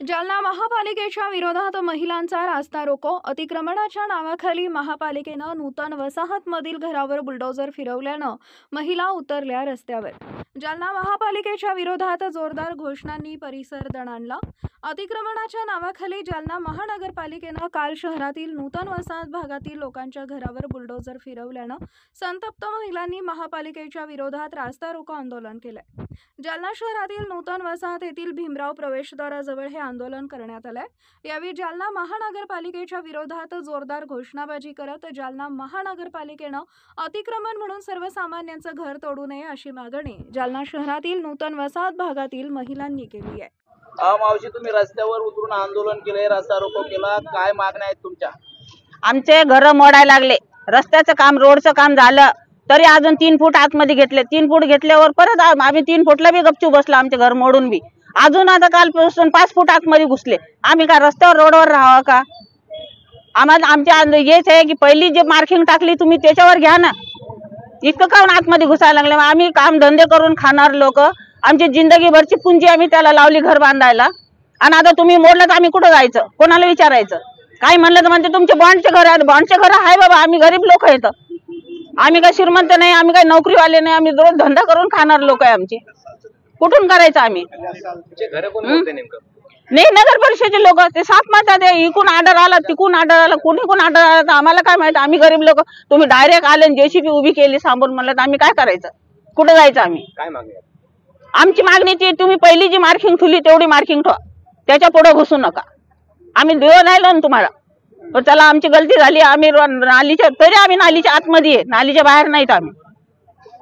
जालना महापालिकेच्या विरोधात महिलांचा रास्ता रोको। अतिक्रमणाच्या नावाखाली महापालिकेनं नूतन वसाहतमधील घरावर बुलडोझर फिरवल्यानं महिला उतरल्या रस्त्यावर। जालना महापालिकेच्या विरोधात जोरदार घोषणांनी परिसर दणाणला। अतिक्रमणाच्या नावाखाली जालना महानगरपालिकेनं काल शहरातील नूतन वसाहत भागातील लोकांच्या घरावर बुलडोझर फिरवल्यानं संतप्त महिलांनी महापालिकेच्या विरोधात रास्ता रोको आंदोलन केलंय। जालना शहरातील नूतन वसाहत येथील भीमराव प्रवेशद्वाराजवळ हे आंदोलन करण्यात आलंय। यावेळी जालना महानगरपालिकेच्या विरोधात जोरदार घोषणाबाजी करत जालना महानगरपालिकेनं अतिक्रमण म्हणून सर्वसामान्यांचं घर तोडू नये अशी मागणी जालना शहरातील नूतन वसाहत भागातील महिलांनी केली आहे। मावशी, तुम्ही रस्त्यावर उतरून आंदोलन केले, रस्ता रोको केला, काय मागण्या आहेत तुमच्या? आमचे घर मोडायला लागले, रस्त्याचं काम रोडचं काम झालं तरी अजून 3 फूट आतमध्ये घेतले। 3 फूट घेतल्यावर परत आम्ही 3 फूटला बी गपचूप बसलो, आमचे घर मोडून बी अजून आता कालपासून 5 फूट आतमध्ये घुसले। आम्ही का रस्त्यावर रोडवर राहावं का? आम्हाला आमच्या हेच आहे की पहिली जे मार्किंग टाकली तुम्ही त्याच्यावर घ्या ना, इतकं काऊन आतमध्ये घुसायला लागले? आम्ही काम धंदे करून खाणार लोक, आमची जिंदगीभरची पुंजी आम्ही त्याला लावली घर बांधायला, आणि आता तुम्ही मोडलं तर आम्ही कुठं जायचं? कोणाला विचारायचं? काय म्हणलं तर म्हणते तुमचे बॉन्डचे घर आहे। बॉन्डचे घर आहे बाबा, आम्ही गरीब लोक आहेत, आम्ही काय श्रीमंत नाही, आम्ही काय नोकरीवाले नाही, आम्ही रोज धंदा करून खाणार लोक आहे। आमची कुठून करायचं आम्ही? नाही, नगर परिषदेचे लोक ते साफ म्हणतात, इकून ऑर्डर आला तिकून ऑर्डर आला, कोणी ऑर्डर आला तर आम्हाला काय माहिती? आम्ही गरीब लोक, तुम्ही डायरेक्ट आले जेसीबी उभी केली सांबून म्हणलं तर आम्ही काय करायचं? कुठे जायचं? आम्ही काय मागणी? आमची मागणी ती तुम्ही पहिली जी मार्किंग ठेवली तेवढी मार्किंग ठेवा, त्याच्या पुढे घुसू नका। आम्ही देव नाही लावून तुम्हाला, पण चला आमची गलती झाली, आम्ही नालीच्या तरी आम्ही नालीच्या आतमध्ये आहे, नालीच्या बाहेर नाहीत आम्ही।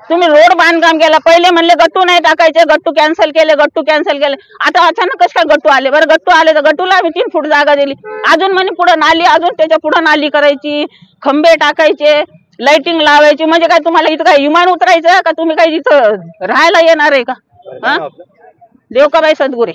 तुम्ही रोड बांधकाम केला, पहिले म्हणले गट्टू नाही टाकायचे, गट्टू कॅन्सल केले, गट्टू कॅन्सल केले, आता अचानक कसं काय गट्टू आले? बरं गट्टू आले तर गट्टूला आम्ही 3 फूट जागा दिली, अजून म्हणे पुढे नाली, अजून त्याच्या पुढे नाली करायची, खंबे टाकायचे, लाइटिंग लावायची। म्हणजे काय तुम्हाला इथं काय विमान उतरायचं का? तुम्ही काय इथं राहायला येणार आहे का? हा, देवकाबाई सदगुरे।